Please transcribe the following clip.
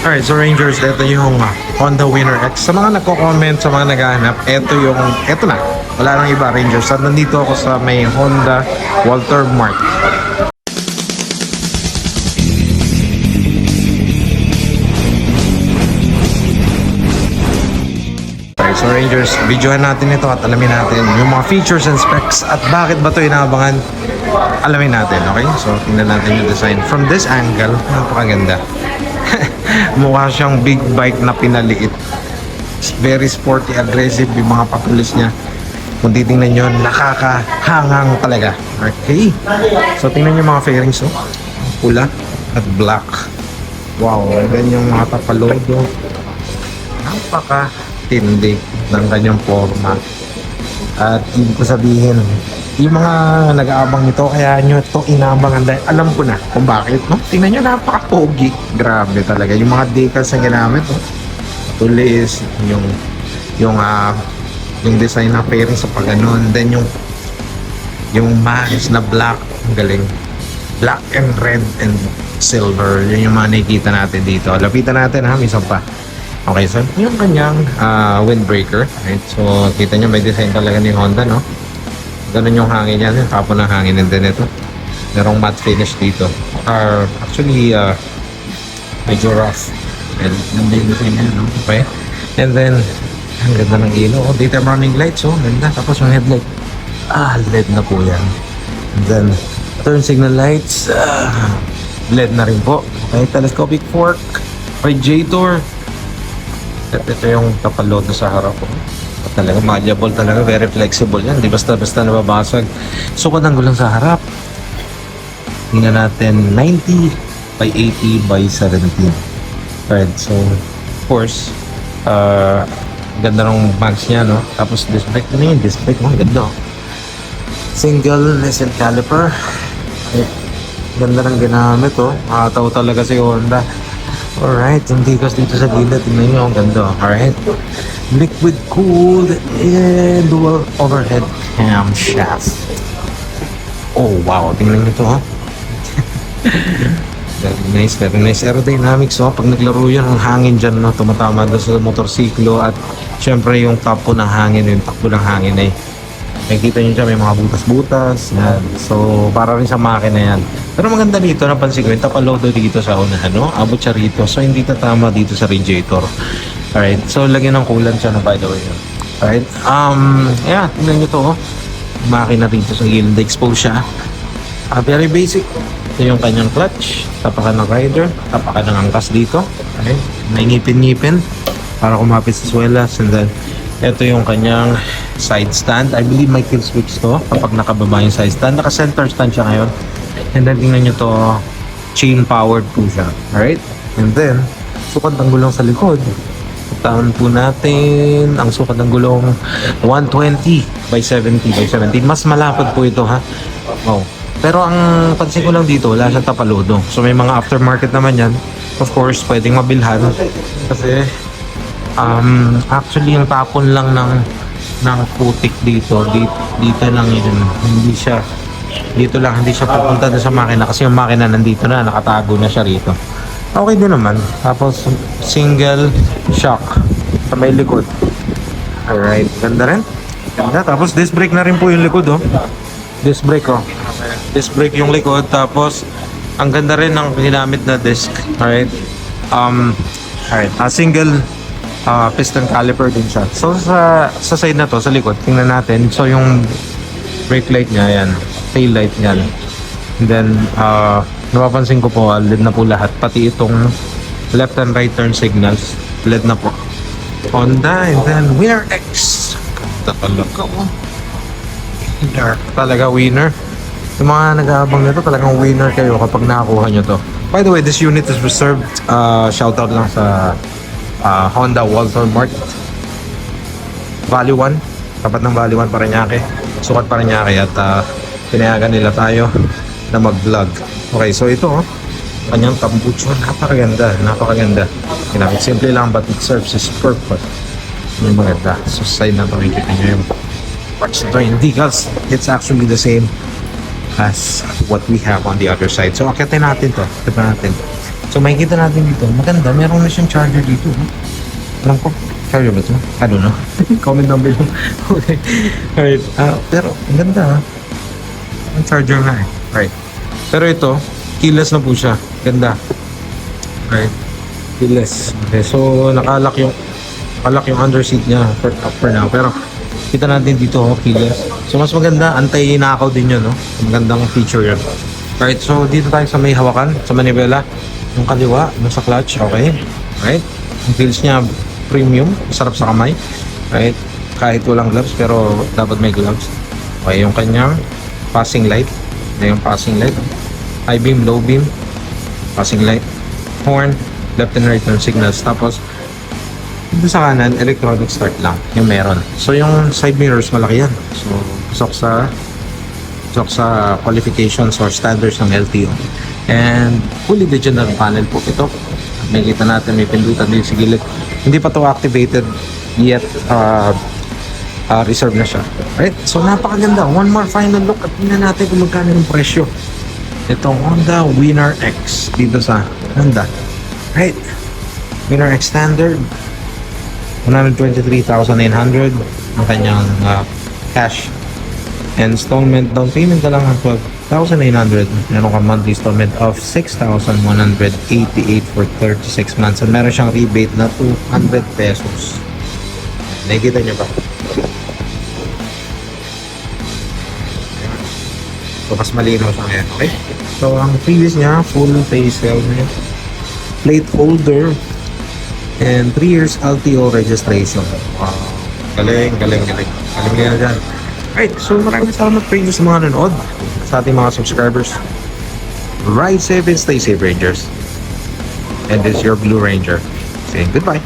Alright, so Rangers, ito yung Honda Winner X. Sa mga nagko-comment, sa mga naghahanap, ito na. Wala nang iba, Rangers. At nandito ako sa may Honda Walter Mart. Alright, so Rangers, videohan natin ito at alamin natin yung mga features and specs at bakit ba ito inaabangan. Alamin natin, okay? So, tingnan natin yung design. From this angle, napakaganda. Mukha siyang big bike na pinaliit. Very sporty, aggressive yung mga patulis niya. Kung titingnan nyo, nakakahangang talaga. Okay. So, tingnan nyo mga fairings, oh. Pula at black. Wow, ganyan yung mga tapalodo. Napaka-tindi ng kanyang forma. At ibig ko sabihin, yung mga nag-aabang nito, kaya nyo ito inaabangan dahil alam ko na kung bakit, no? Tingnan nyo, napaka-pogi. Grabe talaga. Yung mga decals na ginamit, no? Tulis, yung design na pairing sa pag-ganon. Then yung mask na black, ang galing. Black and red and silver. Yun yung mga nakikita natin dito. Lapitan natin, ha? Minsan pa. Okay, so yung kanyang windbreaker. Right? So, kita nyo, may design talaga ni Honda, no? Ganun yung hangin yan, yung tapo ng hangin, and then ito merong matte finish dito, actually medyo rough, and then no? Okay, and then ang ganda ng ilaw, daytime running lights, ganda. Tapos yung headlight, LED na po yan, and then turn signal lights, LED na rin po. Okay, telescopic fork, radiator, at ito yung tapalodo sa harap po. Talaga malleable, talaga very flexible yan, di basta-basta nababasag. Sukat ang gulang sa harap, tingnan natin, 90 by 80 by 17. Right, so of course ganda ng mags niya, no? Tapos disc brake, ano yun? Disc brake, ganda. Single lesson caliper, ganda ng ginamit, makataw talaga si Honda. Alright, hindi kasi dito sa gilid, tingnan nyo, ang ganda. Alright, liquid cooled and dual overhead camshaft. Oh wow, tingnan nyo to, ha. Very nice aerodynamics, pag naglaro yun, ang hangin dyan, no, tumatama doon sa motorsiklo. At syempre yung tapo ng hangin, yung takbo ng hangin ay nakikita nyo dyan, may mga butas-butas yan. So para rin sa makina yan. Pero maganda dito, napansin ko yung tapalodo dito sa unahan, no? Abot siya rito, so hindi tatama dito sa radiator. Alright, so lagyan ng coolant siya, na by the way. Alright, yeah, tingnan nyo to, makina dito sa gilid, expose siya. Very basic. Ito yung kanyang clutch, tapakan ng rider, tapakan ng angkas dito. Okay, may ngipin-ngipin para kumapit sa swelas. And then ito yung kanyang side stand. I believe may kill switch to kapag nakababa yung side stand. Naka-center stand siya ngayon. And then tingnan nyo to, chain powered po siya. Alright, and then sukat ng gulong sa likod. Taon po natin ang sukat ng gulong 120 by 70 by 17. Mas malapad po ito, ha. Oh. Pero ang pansin ko lang dito, wala siyang tapalodo. So may mga aftermarket naman yan. Of course, pwedeng mabilhan. Kasi actually yung tapon lang ng putik dito lang yun. Hindi siya papunta doon sa makina kasi yung makina nandito na, nakatago na siya rito. Okay din naman. Tapos single shock sa may likod. Alright, ganda rin. Ganda. Tapos disc brake na rin po yung likod, disc brake, disc brake yung likod. Tapos ang ganda rin ng ginamit na disc. Alright. Alright, single piston caliper din siya. So sa side na to, sa likod, tingnan natin. So yung brake light niya, yan, tail light niyan. And then napapansin ko po, LED na po lahat, pati itong left and right turn signals, LED na po. Honda, and then Winner X. Ganda talaga, winner, talaga winner. Yung mga nag-aabang nito, talagang winner kayo kapag nakakuha nyo to. By the way, this unit is reserved, shoutout lang sa Honda Walter Mart, Valley 1, tapat ng Valley 1, Parañaque, sukat Parañaque. At pinayagan nila tayo na mag-vlog. Okay, so ito, kanyang tambucho, napakaganda. Ginamit simple lang, but it serves its purpose. Yung maganda. So side na ito, makikita nyo yung parts ito, yung decals. It's actually the same as what we have on the other side. So akitin natin to. Akitin natin. So makikita natin dito, maganda, meron na siyang charger dito. Alam ko, charger ba ito? I don't know. Comment down below. Okay. Alright. Pero, ang ganda ha. Ang charger na eh. Right. Pero ito, keyless na po siya. Ganda. Right. Keyless. Okay, so nakalak yung under seat niya for now. Pero kita natin dito, keyless. So mas maganda, anti-nakaw din yun, no? Magandang feature yun. Right, so dito tayo sa may hawakan, sa manibela. Yung kaliwa, yung sa clutch, okay. Right. Ang feels niya premium, sarap sa kamay. Right. Kahit walang gloves, pero dapat may gloves. Okay, yung kanyang passing light. Yung passing light. High beam, low beam. Passing light. Horn, left and right turn signals. Tapos, dito sa kanan, electronic start lang. Yung meron. So, yung side mirrors, malaki yan. So, pasok sa qualifications or standards ng LTO. And, fully digital panel po ito. Makikita natin, may pindutan din sa gilid. Hindi pa to activated yet. Reserve na siya. Right? So, napakaganda. One more final look at tingnan natin kung magkano yung presyo. Itong Honda Winner X dito sa Honda. Right? Winner X Standard. 123,900 ang kanyang cash. Installment down payment na lang ang 12,900. Meron ka monthly installment of 6,188 for 36 months. And meron siyang rebate na 200 pesos. Nakikita niyo ba? So, mas malinaw siya ngayon, okay? So, ang previous niya, full face helmet, plate holder, and 3 years LTO registration. Wow. Galing. Galing nga dyan. Alright, so maraming salamat po sa mga nanood, sa ating mga subscribers. Ride safe and stay safe, Rangers. And this is your Blue Ranger saying goodbye.